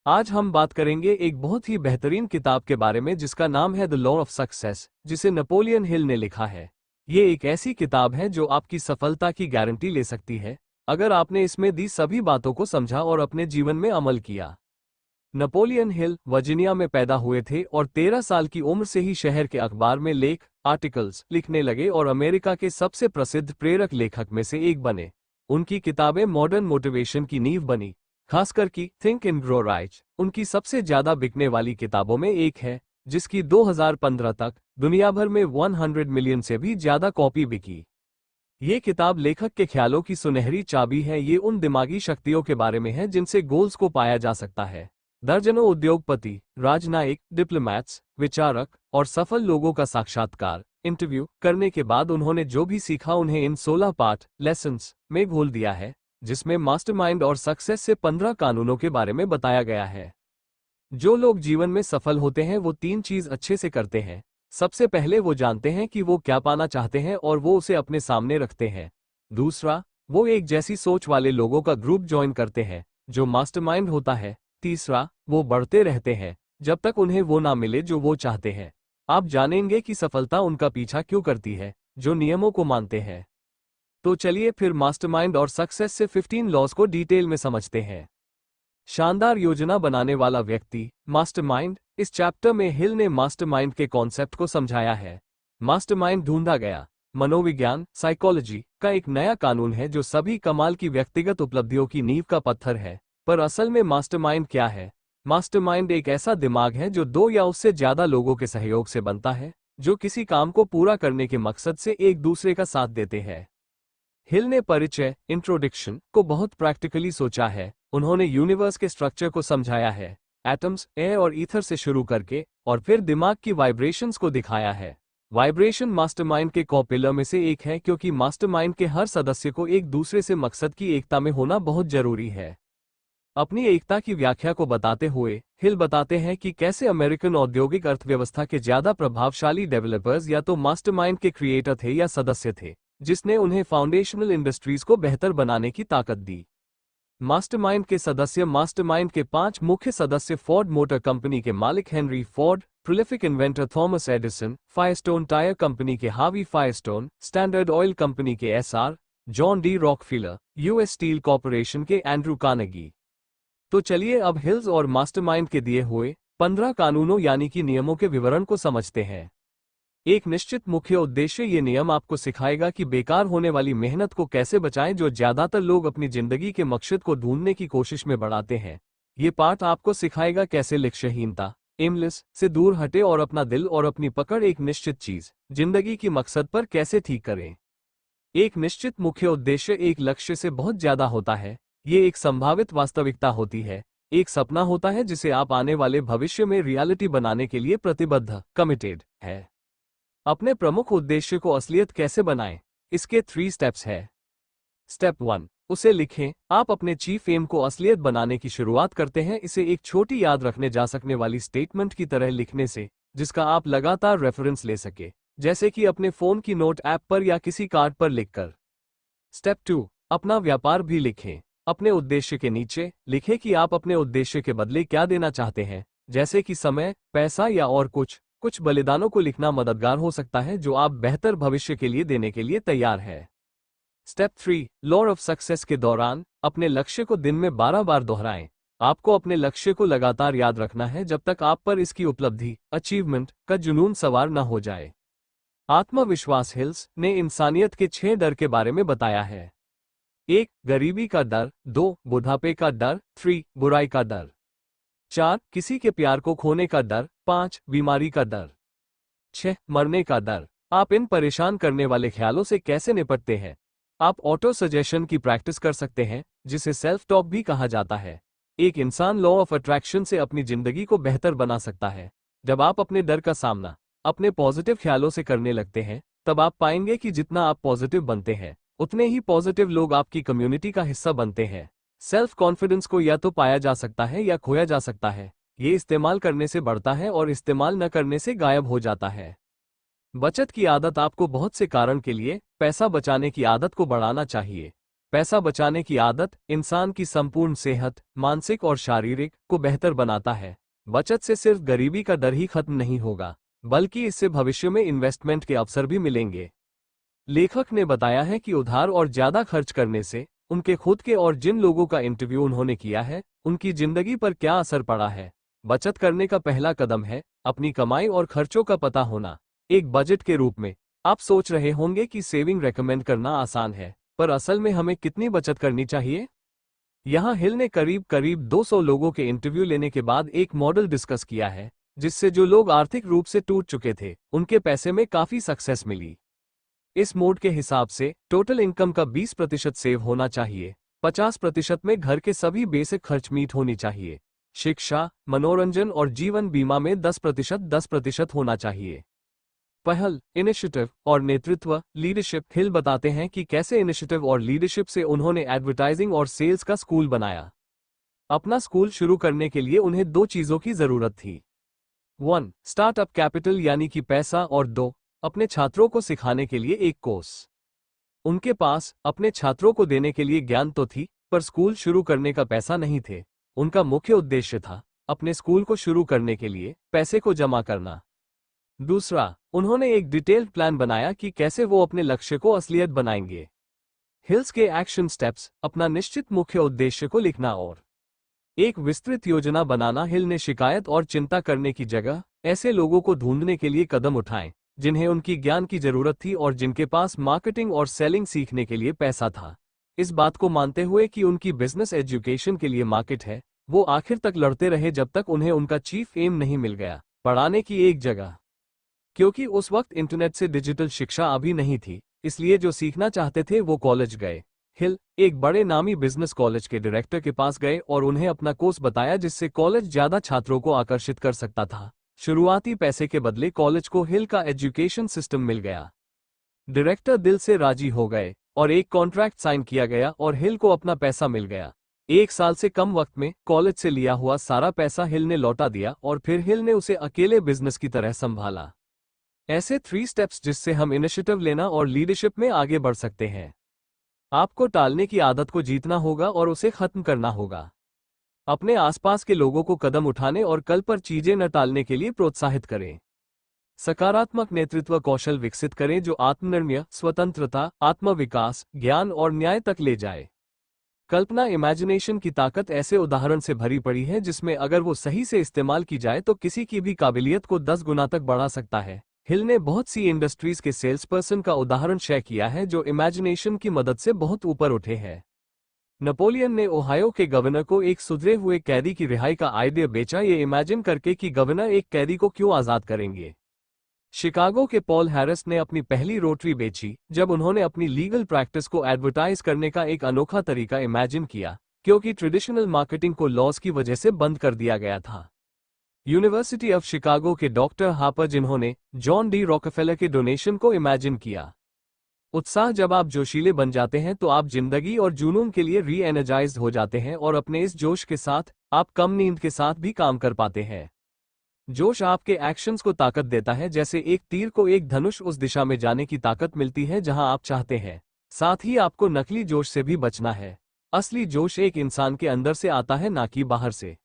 आज हम बात करेंगे एक बहुत ही बेहतरीन किताब के बारे में जिसका नाम है द लॉ ऑफ सक्सेस, जिसे नेपोलियन हिल ने लिखा है। ये एक ऐसी किताब है जो आपकी सफलता की गारंटी ले सकती है अगर आपने इसमें दी सभी बातों को समझा और अपने जीवन में अमल किया। नेपोलियन हिल वर्जीनिया में पैदा हुए थे और 13 साल की उम्र से ही शहर के अखबार में आर्टिकल्स लिखने लगे और अमेरिका के सबसे प्रसिद्ध प्रेरक लेखक में से एक बने। उनकी किताबें मॉडर्न मोटिवेशन की नींव बनी, खासकर की थिंक एंड ग्रो राइच उनकी सबसे ज्यादा बिकने वाली किताबों में एक है, जिसकी 2015 तक दुनिया भर में 100 मिलियन से भी ज्यादा कॉपी बिकी। ये किताब लेखक के ख्यालों की सुनहरी चाबी है। ये उन दिमागी शक्तियों के बारे में है जिनसे गोल्स को पाया जा सकता है। दर्जनों उद्योगपति, राजनयिक, डिप्लोमैट्स, विचारक और सफल लोगों का साक्षात्कार इंटरव्यू करने के बाद उन्होंने जो भी सीखा उन्हें इन 16 पार्ट लेसन्स में घोल दिया है, जिसमें मास्टरमाइंड और सक्सेस से 15 कानूनों के बारे में बताया गया है। जो लोग जीवन में सफल होते हैं वो 3 चीज अच्छे से करते हैं। सबसे पहले वो जानते हैं कि वो क्या पाना चाहते हैं और वो उसे अपने सामने रखते हैं। दूसरा, वो एक जैसी सोच वाले लोगों का ग्रुप ज्वाइन करते हैं जो मास्टरमाइंड होता है। तीसरा, वो बढ़ते रहते हैं जब तक उन्हें वो ना मिले जो वो चाहते हैं। आप जानेंगे कि सफलता उनका पीछा क्यों करती है, जो नियमों को मानते हैं। तो चलिए फिर मास्टरमाइंड और सक्सेस से 15 लॉज को डिटेल में समझते हैं। शानदार योजना बनाने वाला व्यक्ति, मास्टरमाइंड। इस चैप्टर में हिल ने मास्टरमाइंड के कॉन्सेप्ट को समझाया है। मास्टरमाइंड ढूंढा गया मनोविज्ञान साइकोलॉजी का एक नया कानून है जो सभी कमाल की व्यक्तिगत उपलब्धियों की नींव का पत्थर है। पर असल में मास्टरमाइंड क्या है? मास्टरमाइंड एक ऐसा दिमाग है जो 2 या उससे ज्यादा लोगों के सहयोग से बनता है, जो किसी काम को पूरा करने के मकसद से एक दूसरे का साथ देते हैं। हिल ने परिचय इंट्रोडक्शन को बहुत प्रैक्टिकली सोचा है। उन्होंने यूनिवर्स के स्ट्रक्चर को समझाया है, एटम्स, एयर और ईथर से शुरू करके, और फिर दिमाग की वाइब्रेशंस को दिखाया है। वाइब्रेशन मास्टरमाइंड के कॉ पिलर में से एक है, क्योंकि मास्टरमाइंड के हर सदस्य को एक दूसरे से मकसद की एकता में होना बहुत जरूरी है। अपनी एकता की व्याख्या को बताते हुए हिल बताते हैं कि कैसे अमेरिकन औद्योगिक अर्थव्यवस्था के ज्यादा प्रभावशाली डेवलपर्स या तो मास्टरमाइंड के क्रिएटर थे या सदस्य थे, जिसने उन्हें फाउंडेशनल इंडस्ट्रीज को बेहतर बनाने की ताकत दी। मास्टरमाइंड के सदस्य। मास्टरमाइंड के 5 मुख्य सदस्य: फोर्ड मोटर कंपनी के मालिक Henry Ford, prolific inventor Thomas Edison, Firestone tyre company के Harvey Firestone, Standard Oil company के SR, John D Rockefeller, US Steel Corporation के एंड्रू कार्नेगी। तो चलिए अब हिल्स और मास्टरमाइंड के दिए हुए 15 कानूनों यानी कि नियमों के विवरण को समझते हैं। एक निश्चित मुख्य उद्देश्य। ये नियम आपको सिखाएगा कि बेकार होने वाली मेहनत को कैसे बचाएं, जो ज्यादातर लोग अपनी जिंदगी के मकसद को ढूंढने की कोशिश में बढ़ाते हैं। ये पाठ आपको सिखाएगा कैसे लक्ष्यहीनता एमलेस से दूर हटे और अपना दिल और अपनी पकड़ एक निश्चित चीज जिंदगी की मकसद पर कैसे ठीक करें। एक निश्चित मुख्य उद्देश्य एक लक्ष्य से बहुत ज्यादा होता है। ये एक संभावित वास्तविकता होती है, एक सपना होता है जिसे आप आने वाले भविष्य में रियलिटी बनाने के लिए प्रतिबद्ध कमिटेड है। अपने प्रमुख उद्देश्य को असलियत कैसे बनाएं? इसके 3 स्टेप्स है। स्टेप 1, उसे लिखें। आप अपने चीफ एम को असलियत बनाने की शुरुआत करते हैं इसे एक छोटी याद रखने जा सकने वाली स्टेटमेंट की तरह लिखने से, जिसका आप लगातार रेफरेंस ले सके, जैसे कि अपने फोन की नोट ऐप पर या किसी कार्ड पर लिखकर। स्टेप 2, अपना व्यापार भी लिखें। अपने उद्देश्य के नीचे लिखें कि आप अपने उद्देश्य के बदले क्या देना चाहते हैं, जैसे कि समय, पैसा या और कुछ बलिदानों को लिखना मददगार हो सकता है जो आप बेहतर भविष्य के लिए देने के लिए तैयार है। स्टेप 3, लॉ ऑफ सक्सेस के दौरान अपने लक्ष्य को दिन में 12 बार दोहराएं। आपको अपने लक्ष्य को लगातार याद रखना है जब तक आप पर इसकी उपलब्धि अचीवमेंट का जुनून सवार न हो जाए। आत्मविश्वास। हिल्स ने इंसानियत के 6 डर के बारे में बताया है। 1, गरीबी का डर। 2, बुढ़ापे का डर। 3, बुराई का डर। 4, किसी के प्यार को खोने का डर। 5, बीमारी का डर। 6, मरने का डर। आप इन परेशान करने वाले ख्यालों से कैसे निपटते हैं? आप ऑटो सजेशन की प्रैक्टिस कर सकते हैं, जिसे सेल्फ टॉक भी कहा जाता है। एक इंसान लॉ ऑफ अट्रैक्शन से अपनी जिंदगी को बेहतर बना सकता है। जब आप अपने डर का सामना अपने पॉजिटिव ख्यालों से करने लगते हैं, तब आप पाएंगे कि जितना आप पॉजिटिव बनते हैं, उतने ही पॉजिटिव लोग आपकी कम्युनिटी का हिस्सा बनते हैं। सेल्फ कॉन्फिडेंस को या तो पाया जा सकता है या खोया जा सकता है। ये इस्तेमाल करने से बढ़ता है और इस्तेमाल न करने से गायब हो जाता है। बचत की आदत। आपको बहुत से कारण के लिए पैसा बचाने की आदत को बढ़ाना चाहिए। पैसा बचाने की आदत इंसान की संपूर्ण सेहत, मानसिक और शारीरिक, को बेहतर बनाता है। बचत से सिर्फ गरीबी का डर ही खत्म नहीं होगा, बल्कि इससे भविष्य में इन्वेस्टमेंट के अवसर भी मिलेंगे। लेखक ने बताया है कि उधार और ज्यादा खर्च करने से उनके खुद के और जिन लोगों का इंटरव्यू उन्होंने किया है, उनकी जिंदगी पर क्या असर पड़ा है। बचत करने का पहला कदम है अपनी कमाई और खर्चों का पता होना। एक बजट के रूप में आप सोच रहे होंगे कि सेविंग रेकमेंड करना आसान है, पर असल में हमें कितनी बचत करनी चाहिए? यहाँ हिल ने करीब करीब 200 लोगों के इंटरव्यू लेने के बाद एक मॉडल डिस्कस किया है, जिससे जो लोग आर्थिक रूप से टूट चुके थे उनके पैसे में काफी सक्सेस मिली। इस मोड के हिसाब से टोटल इनकम का 20% सेव होना चाहिए, 50% में घर के सभी बेसिक खर्च मीट होनी चाहिए, शिक्षा, मनोरंजन और जीवन बीमा में 10% होना चाहिए। पहल, इनिशिएटिव और नेतृत्व, लीडरशिप। हिल बताते हैं कि कैसे इनिशिएटिव और लीडरशिप से उन्होंने एडवर्टाइजिंग और सेल्स का स्कूल बनाया। अपना स्कूल शुरू करने के लिए उन्हें 2 चीजों की जरूरत थी। 1. स्टार्टअप कैपिटल यानी कि पैसा, और 2. अपने छात्रों को सिखाने के लिए एक कोर्स। उनके पास अपने छात्रों को देने के लिए ज्ञान तो थी, पर स्कूल शुरू करने का पैसा नहीं थे। उनका मुख्य उद्देश्य था अपने स्कूल को शुरू करने के लिए पैसे को जमा करना। दूसरा, उन्होंने एक डिटेल्ड प्लान बनाया कि कैसे वो अपने लक्ष्य को असलियत बनाएंगे। हिल्स के एक्शन स्टेप्स, अपना निश्चित मुख्य उद्देश्य को लिखना और एक विस्तृत योजना बनाना। हिल ने शिकायत और चिंता करने की जगह ऐसे लोगों को ढूंढने के लिए कदम उठाए जिन्हें उनकी ज्ञान की जरूरत थी और जिनके पास मार्केटिंग और सेलिंग सीखने के लिए पैसा था। इस बात को मानते हुए कि उनकी बिजनेस एजुकेशन के लिए मार्केट है, वो आखिर तक लड़ते रहे जब तक उन्हें उनका चीफ एम नहीं मिल गया, पढ़ाने की एक जगह। क्योंकि उस वक्त इंटरनेट से डिजिटल शिक्षा अभी नहीं थी, इसलिए जो सीखना चाहते थे वो कॉलेज गए। हिल एक बड़े नामी बिजनेस कॉलेज के डायरेक्टर के पास गए और उन्हें अपना कोर्स बताया, जिससे कॉलेज ज्यादा छात्रों को आकर्षित कर सकता था। शुरुआती पैसे के बदले कॉलेज को हिल का एजुकेशन सिस्टम मिल गया। डायरेक्टर दिल से राजी हो गए और एक कॉन्ट्रैक्ट साइन किया गया और हिल को अपना पैसा मिल गया। 1 साल से कम वक्त में कॉलेज से लिया हुआ सारा पैसा हिल ने लौटा दिया और फिर हिल ने उसे अकेले बिजनेस की तरह संभाला। ऐसे 3 स्टेप्स जिससे हम इनिशिएटिव लेना और लीडरशिप में आगे बढ़ सकते हैं। आपको टालने की आदत को जीतना होगा और उसे खत्म करना होगा। अपने आसपास के लोगों को कदम उठाने और कल पर चीजें न टालने के लिए प्रोत्साहित करें। सकारात्मक नेतृत्व कौशल विकसित करें जो आत्मनिर्णय, स्वतंत्रता, आत्मविकास, ज्ञान और न्याय तक ले जाए। कल्पना, इमेजिनेशन की ताकत ऐसे उदाहरण से भरी पड़ी है जिसमें अगर वो सही से इस्तेमाल की जाए तो किसी की भी काबिलियत को 10 गुना तक बढ़ा सकता है। हिल ने बहुत सी इंडस्ट्रीज के सेल्स पर्सन का उदाहरण शेयर किया है जो इमेजिनेशन की मदद से बहुत ऊपर उठे हैं। नेपोलियन ने ओहायो के गवर्नर को एक सुधरे हुए कैदी की रिहाई का आइडिया बेचा, ये इमेजिन करके कि गवर्नर एक कैदी को क्यों आजाद करेंगे। शिकागो के पॉल हैरिस ने अपनी पहली रोटरी बेची जब उन्होंने अपनी लीगल प्रैक्टिस को एडवर्टाइज करने का एक अनोखा तरीका इमेजिन किया, क्योंकि ट्रेडिशनल मार्केटिंग को लॉस की वजह से बंद कर दिया गया था। यूनिवर्सिटी ऑफ शिकागो के डॉक्टर हापर जिन्होंने जॉन डी रॉकफेलर के डोनेशन को इमेजिन किया। उत्साह, जब आप जोशीले बन जाते हैं तो आप जिंदगी और जुनून के लिए री एनर्जाइज्ड हो जाते हैं और अपने इस जोश के साथ आप कम नींद के साथ भी काम कर पाते हैं। जोश आपके एक्शंस को ताकत देता है, जैसे एक तीर को एक धनुष उस दिशा में जाने की ताकत मिलती है जहां आप चाहते हैं। साथ ही आपको नकली जोश से भी बचना है। असली जोश एक इंसान के अंदर से आता है, ना कि बाहर से।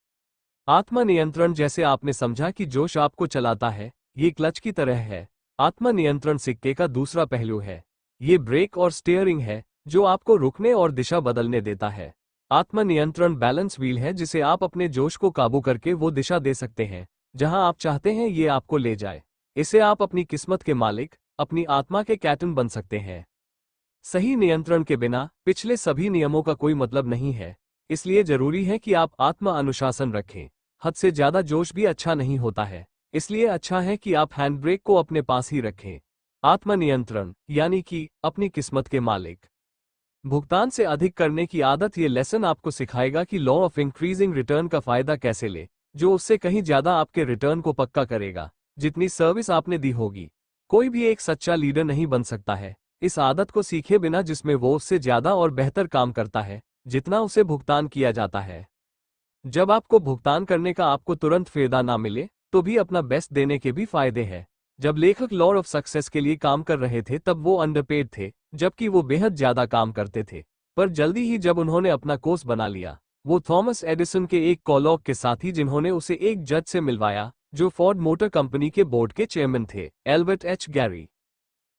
आत्मनियंत्रण, जैसे आपने समझा कि जोश आपको चलाता है, ये क्लच की तरह है। आत्मनियंत्रण सिक्के का दूसरा पहलू है। ये ब्रेक और स्टीयरिंग है जो आपको रुकने और दिशा बदलने देता है। आत्मनियंत्रण बैलेंस व्हील है जिसे आप अपने जोश को काबू करके वो दिशा दे सकते हैं जहां आप चाहते हैं ये आपको ले जाए। इसे आप अपनी किस्मत के मालिक, अपनी आत्मा के कैप्टन बन सकते हैं। सही नियंत्रण के बिना पिछले सभी नियमों का कोई मतलब नहीं है, इसलिए जरूरी है कि आप आत्म अनुशासन रखें। हद से ज्यादा जोश भी अच्छा नहीं होता है, इसलिए अच्छा है कि आप हैंड ब्रेक को अपने पास ही रखें। आत्मनियंत्रण यानी कि अपनी किस्मत के मालिक। भुगतान से अधिक करने की आदत, ये लेसन आपको सिखाएगा कि लॉ ऑफ इंक्रीजिंग रिटर्न का फायदा कैसे ले, जो उससे कहीं ज्यादा आपके रिटर्न को पक्का करेगा जितनी सर्विस आपने दी होगी। कोई भी एक सच्चा लीडर नहीं बन सकता है इस आदत को सीखे बिना, जिसमें वो उससे ज्यादा और बेहतर काम करता है जितना उसे भुगतान किया जाता है। जब आपको भुगतान करने का आपको तुरंत फायदा ना मिले तो भी अपना बेस्ट देने के भी फायदे हैं। जब लेखक लॉ ऑफ सक्सेस के लिए काम कर रहे थे तब वो अंडरपेड थे, जबकि वो बेहद ज्यादा काम करते थे। पर जल्दी ही जब उन्होंने अपना कोर्स बना लिया, वो थॉमस एडिसन के एक कॉलॉग के साथ ही जिन्होंने उसे एक जज से मिलवाया जो फोर्ड मोटर कंपनी के बोर्ड के चेयरमैन थे, एल्बर्ट एच गैरी।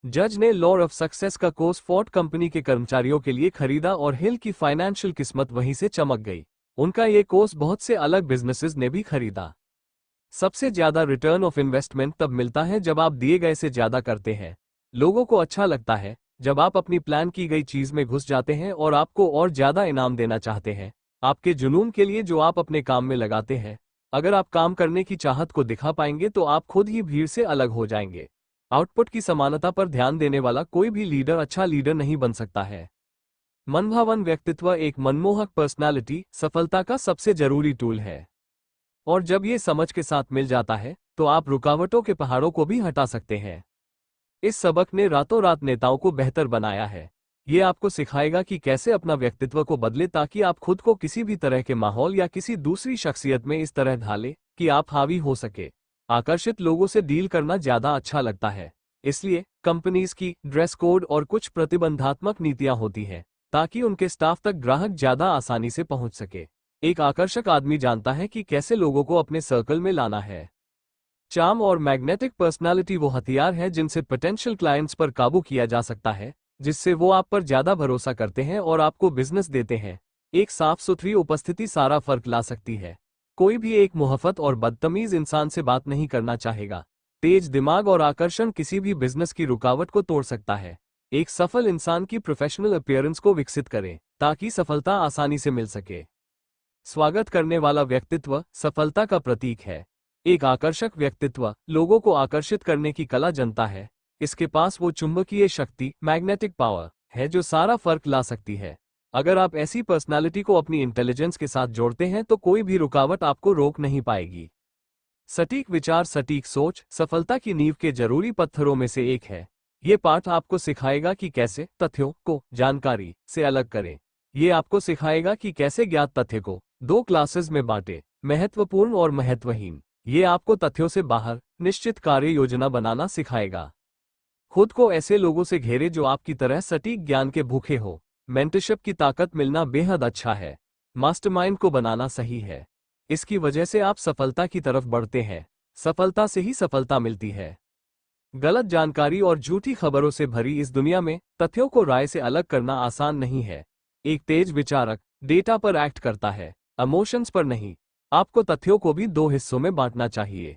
जज ने लॉ ऑफ सक्सेस का कोर्स फोर्ड कंपनी के कर्मचारियों के लिए खरीदा और हिल की फाइनेंशियल किस्मत वहीं से चमक गई। उनका ये कोर्स बहुत से अलग बिजनेसेस ने भी खरीदा। सबसे ज्यादा रिटर्न ऑफ इन्वेस्टमेंट तब मिलता है जब आप दिए गए से ज्यादा करते हैं। लोगों को अच्छा लगता है जब आप अपनी प्लान की गई चीज में घुस जाते हैं और आपको और ज्यादा इनाम देना चाहते हैं आपके जुनून के लिए जो आप अपने काम में लगाते हैं। अगर आप काम करने की चाहत को दिखा पाएंगे तो आप खुद ही भीड़ से अलग हो जाएंगे। आउटपुट की समानता पर ध्यान देने वाला कोई भी लीडर अच्छा लीडर नहीं बन सकता है। मनभावन व्यक्तित्व एक मनमोहक पर्सनालिटी सफलता का सबसे जरूरी टूल है। और जब ये समझ के साथ मिल जाता है तो आप रुकावटों के पहाड़ों को भी हटा सकते हैं। इस सबक ने रातों रात नेताओं को बेहतर बनाया है। ये आपको सिखाएगा कि कैसे अपना व्यक्तित्व को बदले ताकि आप खुद को किसी भी तरह के माहौल या किसी दूसरी शख्सियत में इस तरह ढाले कि आप हावी हो सके। आकर्षित लोगों से डील करना ज्यादा अच्छा लगता है, इसलिए कंपनीज की ड्रेस कोड और कुछ प्रतिबंधात्मक नीतियां होती हैं ताकि उनके स्टाफ तक ग्राहक ज्यादा आसानी से पहुंच सके। एक आकर्षक आदमी जानता है कि कैसे लोगों को अपने सर्कल में लाना है। चार्म और मैग्नेटिक पर्सनालिटी वो हथियार है जिनसे पोटेंशियल क्लाइंट्स पर काबू किया जा सकता है, जिससे वो आप पर ज्यादा भरोसा करते हैं और आपको बिजनेस देते हैं। एक साफ सुथरी उपस्थिति सारा फर्क ला सकती है। कोई भी एक मुहफ़्फ़त और बदतमीज इंसान से बात नहीं करना चाहेगा। तेज दिमाग और आकर्षण किसी भी बिजनेस की रुकावट को तोड़ सकता है। एक सफल इंसान की प्रोफेशनल अपीयरेंस को विकसित करें ताकि सफलता आसानी से मिल सके। स्वागत करने वाला व्यक्तित्व सफलता का प्रतीक है। एक आकर्षक व्यक्तित्व लोगों को आकर्षित करने की कला जनता है। इसके पास वो चुंबकीय शक्ति मैग्नेटिक पावर है जो सारा फर्क ला सकती है। अगर आप ऐसी पर्सनालिटी को अपनी इंटेलिजेंस के साथ जोड़ते हैं तो कोई भी रुकावट आपको रोक नहीं पाएगी। सटीक विचार सटीक सोच सफलता की नींव के जरूरी पत्थरों में से एक है। ये पाठ आपको सिखाएगा कि कैसे तथ्यों को जानकारी से अलग करें। ये आपको सिखाएगा कि कैसे ज्ञात तथ्य को दो क्लासेस में बांटे, महत्वपूर्ण और महत्वहीन। ये आपको तथ्यों से बाहर निश्चित कार्य योजना बनाना सिखाएगा। खुद को ऐसे लोगों से घेरे जो आपकी तरह सटीक ज्ञान के भूखे हो। मेंटरशिप की ताकत मिलना बेहद अच्छा है। मास्टरमाइंड को बनाना सही है। इसकी वजह से आप सफलता की तरफ बढ़ते हैं। सफलता से ही सफलता मिलती है। गलत जानकारी और झूठी खबरों से भरी इस दुनिया में तथ्यों को राय से अलग करना आसान नहीं है। एक तेज विचारक डेटा पर एक्ट करता है, इमोशंस पर नहीं। आपको तथ्यों को भी दो हिस्सों में बांटना चाहिए।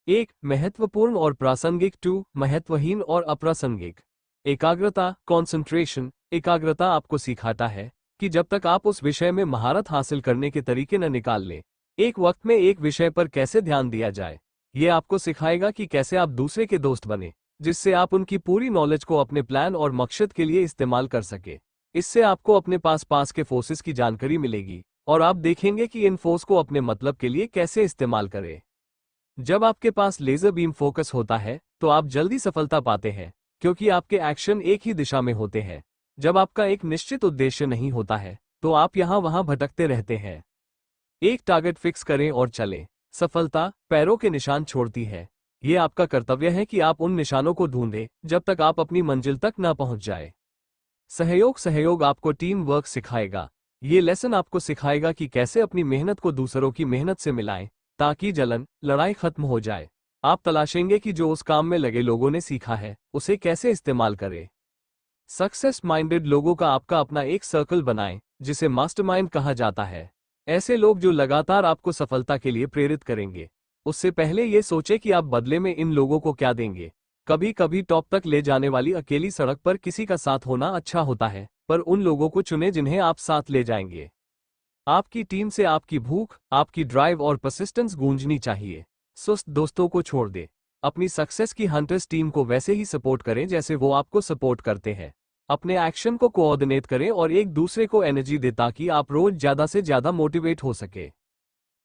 एक महत्वपूर्ण और प्रासंगिक, टू महत्वहीन और अप्रासंगिक। एकाग्रता कॉन्सेंट्रेशन। एकाग्रता आपको सिखाता है कि जब तक आप उस विषय में महारत हासिल करने के तरीके न निकाल लें, एक वक्त में एक विषय पर कैसे ध्यान दिया जाए। ये आपको सिखाएगा कि कैसे आप दूसरे के दोस्त बने, जिससे आप उनकी पूरी नॉलेज को अपने प्लान और मकसद के लिए इस्तेमाल कर सके। इससे आपको अपने पास के फोर्सेस की जानकारी मिलेगी और आप देखेंगे कि इन फोर्स को अपने मतलब के लिए कैसे इस्तेमाल करें। जब आपके पास लेजर बीम फोकस होता है तो आप जल्दी सफलता पाते हैं, क्योंकि आपके एक्शन एक ही दिशा में होते हैं। जब आपका एक निश्चित उद्देश्य नहीं होता है तो आप यहाँ वहाँ भटकते रहते हैं। एक टारगेट फिक्स करें और चलें। सफलता पैरों के निशान छोड़ती है। ये आपका कर्तव्य है कि आप उन निशानों को ढूंढें जब तक आप अपनी मंजिल तक न पहुंच जाए। सहयोग आपको टीम वर्क सिखाएगा। ये लेसन आपको सिखाएगा कि कैसे अपनी मेहनत को दूसरों की मेहनत से मिलाएं ताकि जलन लड़ाई खत्म हो जाए। आप तलाशेंगे कि जो उस काम में लगे लोगों ने सीखा है उसे कैसे इस्तेमाल करें। सक्सेस माइंडेड लोगों का आपका अपना एक सर्कल बनाएं जिसे मास्टरमाइंड कहा जाता है। ऐसे लोग जो लगातार आपको सफलता के लिए प्रेरित करेंगे। उससे पहले ये सोचें कि आप बदले में इन लोगों को क्या देंगे। कभी कभी टॉप तक ले जाने वाली अकेली सड़क पर किसी का साथ होना अच्छा होता है, पर उन लोगों को चुनें जिन्हें आप साथ ले जाएंगे। आपकी टीम से आपकी भूख, आपकी ड्राइव और परसिस्टेंस गूंजनी चाहिए। सुस्त दोस्तों को छोड़ दे। अपनी सक्सेस की हंटर्स टीम को वैसे ही सपोर्ट करें जैसे वो आपको सपोर्ट करते हैं। अपने एक्शन को कोऑर्डिनेट करें और एक दूसरे को एनर्जी दें ताकि आप रोज ज्यादा से ज्यादा मोटिवेट हो सके।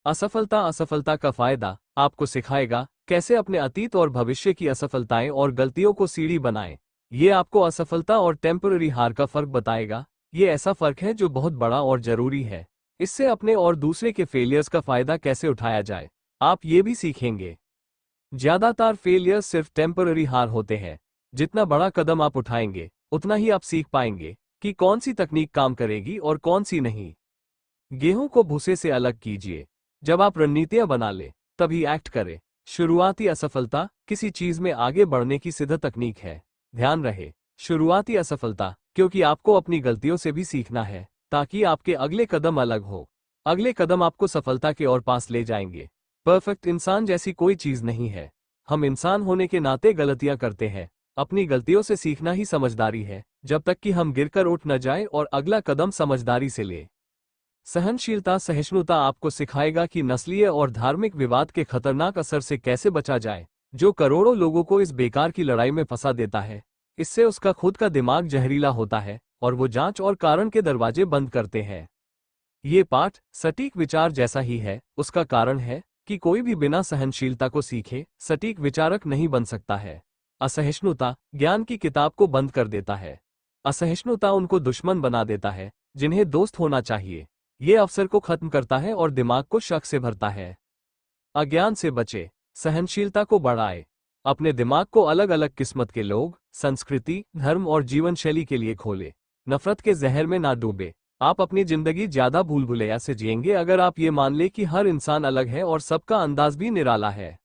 असफलता का फायदा आपको सिखाएगा कैसे अपने अतीत और भविष्य की असफलताएं और गलतियों को सीढ़ी बनाएं। ये आपको असफलता और टेम्पररी हार का फर्क बताएगा। ये ऐसा फर्क है जो बहुत बड़ा और जरूरी है। इससे अपने और दूसरे के फेलियर्स का फायदा कैसे उठाया जाए, आप ये भी सीखेंगे। ज्यादातर फेलियर्स सिर्फ टेम्पररी हार होते हैं। जितना बड़ा कदम आप उठाएंगे उतना ही आप सीख पाएंगे। कि कौन सी तकनीक काम करेगी और कौन सी नहीं। गेहूं को भूसे से अलग कीजिए। जब आप रणनीतियां बना ले तभी एक्ट करें। शुरुआती असफलता किसी चीज में आगे बढ़ने की सीधा तकनीक है। ध्यान रहे, शुरुआती असफलता, क्योंकि आपको अपनी गलतियों से भी सीखना है ताकि आपके अगले कदम अलग हो। अगले कदम आपको सफलता के और पास ले जाएंगे। परफेक्ट इंसान जैसी कोई चीज नहीं है। हम इंसान होने के नाते गलतियां करते हैं। अपनी गलतियों से सीखना ही समझदारी है, जब तक कि हम गिरकर उठ न जाएं और अगला कदम समझदारी से ले। सहनशीलता सहिष्णुता आपको सिखाएगा कि नस्लीय और धार्मिक विवाद के खतरनाक असर से कैसे बचा जाए, जो करोड़ों लोगों को इस बेकार की लड़ाई में फंसा देता है। इससे उसका खुद का दिमाग जहरीला होता है और वो जांच और कारण के दरवाजे बंद करते हैं। ये पाठ सटीक विचार जैसा ही है। उसका कारण है कि कोई भी बिना सहनशीलता को सीखे सटीक विचारक नहीं बन सकता है। असहिष्णुता ज्ञान की किताब को बंद कर देता है। असहिष्णुता उनको दुश्मन बना देता है जिन्हें दोस्त होना चाहिए। ये अवसर को खत्म करता है और दिमाग को शक से भरता है। अज्ञान से बचे, सहनशीलता को बढ़ाए। अपने दिमाग को अलग अलग किस्मत के लोग, संस्कृति, धर्म और जीवन शैली के लिए खोले। नफरत के जहर में ना डूबे। आप अपनी जिंदगी ज्यादा भूल भुलैया से जिएंगे अगर आप ये मान ले कि हर इंसान अलग है और सबका अंदाज भी निराला है।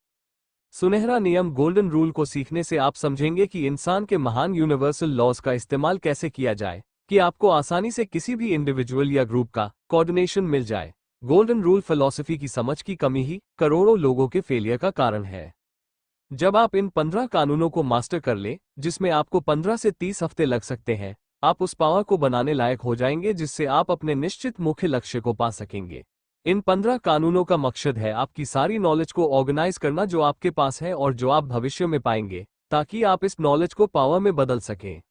सुनहरा नियम गोल्डन रूल को सीखने से आप समझेंगे कि इंसान के महान यूनिवर्सल लॉज का इस्तेमाल कैसे किया जाए कि आपको आसानी से किसी भी इंडिविजुअल या ग्रुप का कोऑर्डिनेशन मिल जाए। गोल्डन रूल फिलॉसफी की समझ की कमी ही करोड़ों लोगों के फेलियर का कारण है। जब आप इन 15 कानूनों को मास्टर कर ले, जिसमें आपको 15 से 30 हफ्ते लग सकते हैं, आप उस पावर को बनाने लायक हो जाएंगे जिससे आप अपने निश्चित मुख्य लक्ष्य को पा सकेंगे। इन 15 कानूनों का मकसद है आपकी सारी नॉलेज को ऑर्गेनाइज करना जो आपके पास है और जो आप भविष्य में पाएंगे, ताकि आप इस नॉलेज को पावर में बदल सकें।